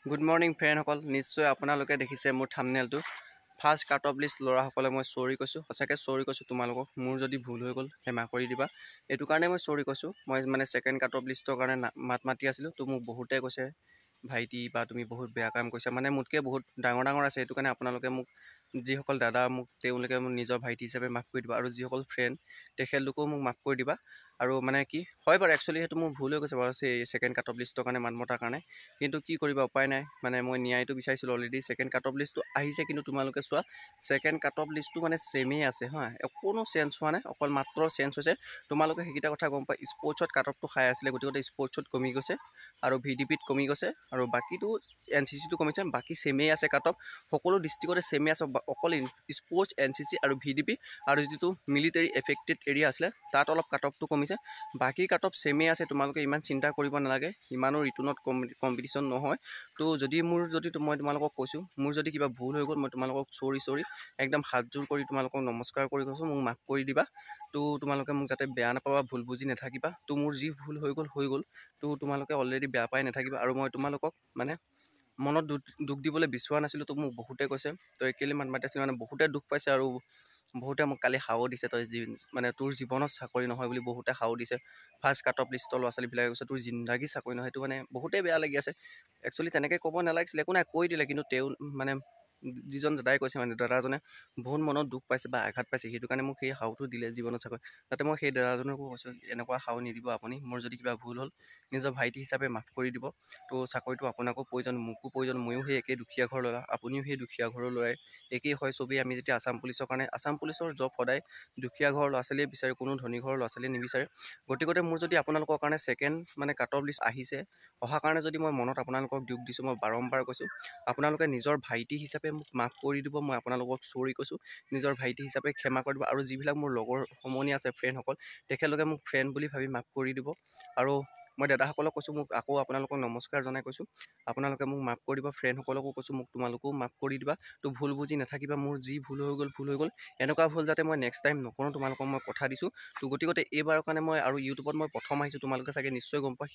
Good morning ফ্ৰেণ্ডসকল। নিশ্চয় আপোনালোকে দেখিছে মোৰ থাম্বনেইলটো। ফাৰ্ষ্ট কাট অফ লিষ্ট ল'ৰাসকলে মই চৰি কৈছোঁ, সঁচাকৈ চৰি কৈছোঁ তোমালোকক। মোৰ যদি ভুল হৈ গ'ল ক্ষমা কৰি দিবা। এইটো কাৰণে মই চৰি কৈছোঁ, মই মানে ছেকেণ্ড কাট অফ লিষ্টৰ কাৰণে মাত মাতি আছিলোঁ। তো মোক বহুতে কৈছে ভাইটি বা তুমি বহুত বেয়া কাম কৰিছা, মানে মোতকৈ বহুত ডাঙৰ ডাঙৰ আছে। এইটো কাৰণে আপোনালোকে মোক যিসকল দাদা তেওঁলোকে মোক নিজৰ ভাইটি হিচাপে মাফ কৰি দিবা, আৰু যিসকল ফ্ৰেণ্ড তেখেতলোকেও মোক মাফ কৰি দিবা। আৰু মানে কি হয় বাৰু, একচুৱেলি সেইটো মোৰ ভুল হৈ গৈছে বাৰু সেই ছেকেণ্ড কাট অফ লিষ্টৰ কাৰণে মাত মতাৰ কাৰণে। কিন্তু কি কৰিবা, উপায় নাই। মানে মই ন্যায়টো বিচাৰিছিলোঁ অলৰেডি। ছেকেণ্ড কাট অফ লিষ্টটো আহিছে, কিন্তু তোমালোকে চোৱা ছেকেণ্ড কাট অফ লিষ্টটো মানে ছেমেই আছে হা, কোনো চেঞ্জ হোৱা নাই, অকল মাত্ৰ চেঞ্জ হৈছে। তোমালোকে সেইকেইটা কথা গম পোৱা। স্পৰ্টছত কাট অফটো খাই আছিলে, গতিকে স্পৰ্টছত কমি গৈছে, আৰু VDPত কমি গৈছে, আৰু বাকীটো NCCটো কমিছে। বাকী ছেমেই আছে কাট অফ, সকলো ডিষ্ট্ৰিক্টতে ছেমেই আছে। অকল স্পৰ্টছ, NCC আৰু VDP আৰু যিটো মিলিটাৰী এফেক্টেড এৰিয়া আছিলে তাত অলপ কাট অফটো কমিছে। বাকী কাট অফ ছেমেই আছে, তোমালোকে ইমান চিন্তা কৰিব নালাগে। ইমানো ৰিটুনত কম্পিটিশ্যন নহয়। তো যদি মই তোমালোকক কৈছোঁ, মোৰ যদি কিবা ভুল হৈ গ'ল, মই তোমালোকক চৰি একদম হাতযোৰ কৰি তোমালোকক নমস্কাৰ কৰি কৈছোঁ, মোক মাফ কৰি দিবা। তো তোমালোকে মোক যাতে বেয়া নাপাবা, ভুল বুজি নাথাকিবা। তো মোৰ যি ভুল হৈ গ'ল। তো তোমালোকে অলৰেডি বেয়া পাই নাথাকিবা। আৰু মই তোমালোকক মানে মনত দুখ দিবলৈ বিচৰা নাছিলোঁ। তো মোক বহুতে কৈছে তই কেলৈ মাত মাতি আছিলি, মানে বহুতে দুখ পাইছে, আৰু বহুতে মোক কালি সাও দিছে, তই মানে তোৰ জীৱনত চাকৰি নহয় বুলি বহুতে সাও দিছে। ফাৰ্ষ্ট কাট অফ লিষ্টৰ ল'ৰা ছোৱালীবিলাকে কৈছে তোৰ জিন্দাগী চাকৰি নহয়। সেইটো মানে বহুতেই বেয়া লাগি আছে। একচুৱেলি তেনেকৈ ক'ব নালাগিছিলে, একো নাই, কৈ দিলে। কিন্তু তেওঁ মানে যিজন দাদাই কৈছে, মানে দাদাজনে বহুত মনত দুখ পাইছে বা আঘাত পাইছে, সেইটো কাৰণে মোক সেই সাওটো দিলে জীৱনত চাকৰি। যাতে মই সেই দাদাজনকো কৈছোঁ এনেকুৱা সাও নিদিব আপুনি, মোৰ যদি কিবা ভুল হ'ল নিজৰ ভাইটি হিচাপে মাফ কৰি দিব। তো চাকৰিটো আপোনাকো প্ৰয়োজন, মোকো প্ৰয়োজন, ময়ো সেই একেই দুখীয়া ঘৰৰ ল'ৰা, আপুনিও সেই দুখীয়া ঘৰৰ ল'ৰাই, একেই হয় চবেই। আমি যেতিয়া আছাম পুলিচৰ কাৰণে, আছাম পুলিচৰ জব সদায় দুখীয়া ঘৰৰ ল'ৰা ছোৱালীয়ে বিচাৰে, কোনো ধনী ঘৰৰ ল'ৰা ছোৱালীয়ে নিবিচাৰে। গতিকে মোৰ যদি আপোনালোকৰ কাৰণে ছেকেণ্ড মানে কাট অফ লিষ্ট আহিছে, অহা কাৰণে যদি মই মনত আপোনালোকক দুখ দিছোঁ, মই বাৰম্বাৰ কৈছোঁ আপোনালোকে নিজৰ ভাইটি হিচাপে মোক মাফ কৰি দিব। মই আপোনালোকক চৰি কৈছোঁ, নিজৰ ভাইটি হিচাপে ক্ষমা কৰি দিব। আৰু যিবিলাক মোৰ লগৰ সমনীয়া আছে, ফ্ৰেণ্ডসকল, তেখেতলোকে মোক ফ্ৰেণ্ড বুলি ভাবি মাফ কৰি দিব। আৰু মই দাদাসকলক কৈছোঁ, মোক আকৌ আপোনালোকক নমস্কাৰ জনাই কৈছোঁ, আপোনালোকে মোক মাফ কৰি দিব। ফ্ৰেণ্ডসকলকো কৈছোঁ মোক তোমালোকেও মাফ কৰি দিবা। তো ভুল বুজি নাথাকিবা, মোৰ যি ভুল হৈ গ'ল। এনেকুৱা ভুল যাতে মই নেক্সট টাইম নকৰোঁ, তোমালোকক মই কথা দিছোঁ। তো গতিকে এইবাৰৰ কাৰণে মই, আৰু ইউটিউবত মই প্ৰথম আহিছোঁ, তোমালোকে চাগে নিশ্চয় গম পোৱা,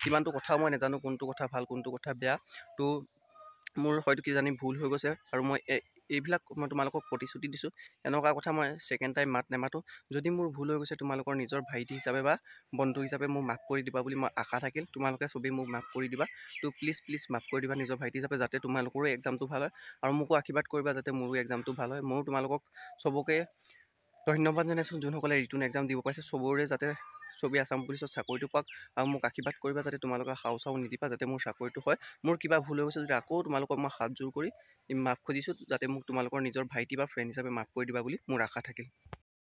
সিমানটো কথাও মই নাজানো কোনটো কথা ভাল কোনটো কথা বেয়া। তো মোৰ হয়তো কিজানি ভুল হৈ গৈছে, আৰু মই এইবিলাক মই তোমালোকক প্ৰতিশ্ৰুতি দিছোঁ, এনেকুৱা কথা মই ছেকেণ্ড টাইম মাত নেমাতোঁ। যদি মোৰ ভুল হৈ গৈছে, তোমালোকৰ নিজৰ ভাইটি হিচাপে বা বন্ধু হিচাপে মোক মাফ কৰি দিবা বুলি মই আশা থাকিল। তোমালোকে চবেই মোক মাফ কৰি দিবা। তো প্লিজ মাফ কৰি দিবা নিজৰ ভাইটি হিচাপে, যাতে তোমালোকৰো এক্সামটো ভাল হয়, আৰু মোকো আশীৰ্বাদ কৰিবা যাতে মোৰো এক্সামটো ভাল হয়। ময়ো তোমালোকক চবকে ধন্যবাদ জনাইছোঁ, যোনসকলে ৰিটাৰ্ণ এক্সাম দিব পাৰিছে, চবৰে যাতে চবেই আছাম পুলিচৰ চাকৰিটো পাওক। আৰু মোক আশীৰ্বাদ কৰিবা যাতে তোমালোকে সাও নিদিবা, যাতে মোৰ চাকৰিটো হয়। মোৰ কিবা ভুল হৈ গৈছে যদি আকৌ তোমালোকক মই হাতযোৰ কৰি মাফ খুজিছোঁ, যাতে মোক তোমালোকৰ নিজৰ ভাইটি বা ফ্ৰেণ্ড হিচাপে মাফ কৰি দিবা বুলি মোৰ আশা থাকিল।